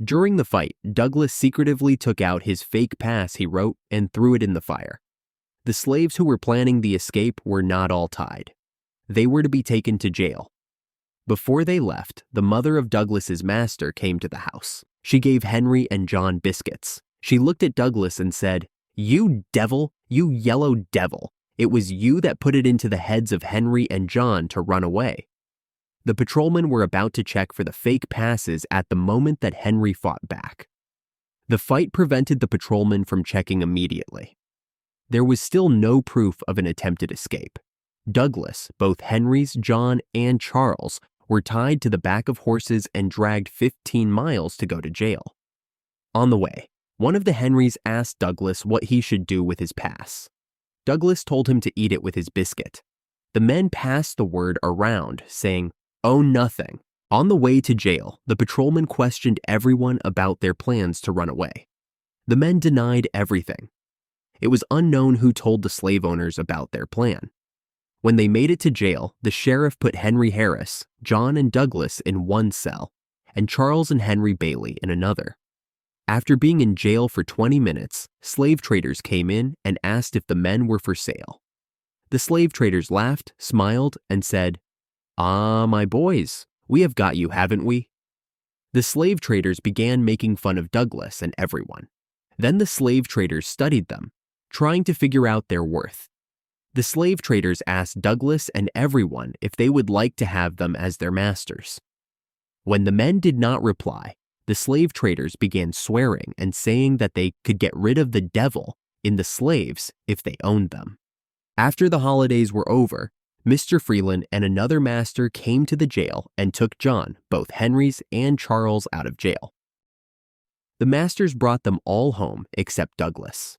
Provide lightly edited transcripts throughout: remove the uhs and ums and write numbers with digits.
During the fight, Douglass secretively took out his fake pass he wrote and threw it in the fire. The slaves who were planning the escape were not all tied. They were to be taken to jail. Before they left, the mother of Douglass's master came to the house. She gave Henry and John biscuits. She looked at Douglass and said, "You devil, you yellow devil. It was you that put it into the heads of Henry and John to run away." The patrolmen were about to check for the fake passes at the moment that Henry fought back. The fight prevented the patrolmen from checking immediately. There was still no proof of an attempted escape. Douglass, both Henry's, John, and Charles were tied to the back of horses and dragged 15 miles to go to jail. On the way, one of the Henrys asked Douglass what he should do with his pass. Douglass told him to eat it with his biscuit. The men passed the word around, saying, "Oh, nothing." On the way to jail, the patrolmen questioned everyone about their plans to run away. The men denied everything. It was unknown who told the slave owners about their plan. When they made it to jail, the sheriff put Henry Harris, John and Douglass in one cell, and Charles and Henry Bailey in another. After being in jail for 20 minutes, slave traders came in and asked if the men were for sale. The slave traders laughed, smiled, and said, "Ah, my boys, we have got you, haven't we?" The slave traders began making fun of Douglass and everyone. Then the slave traders studied them, trying to figure out their worth. The slave traders asked Douglass and everyone if they would like to have them as their masters. When the men did not reply, the slave traders began swearing and saying that they could get rid of the devil in the slaves if they owned them. After the holidays were over, Mr. Freeland and another master came to the jail and took John, both Henry's and Charles, out of jail. The masters brought them all home except Douglass.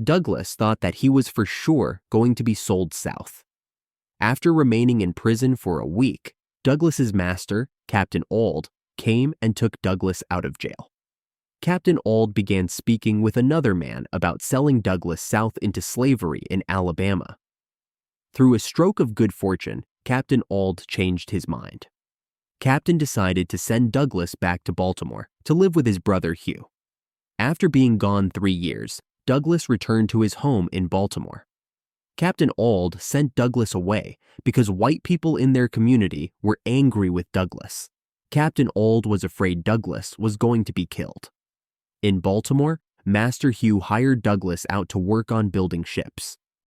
Douglass thought that he was for sure going to be sold south. After remaining in prison for a week, Douglass's master, Captain Auld, came and took Douglass out of jail. Captain Auld began speaking with another man about selling Douglass south into slavery in Alabama. Through a stroke of good fortune, Captain Auld changed his mind. Captain decided to send Douglass back to Baltimore to live with his brother Hugh. After being gone 3 years, Douglass returned to his home in Baltimore. Captain Auld sent Douglass away because white people in their community were angry with Douglass. Captain Auld was afraid Douglass was going to be killed. In Baltimore, Master Hugh hired Douglass out to work on building ships.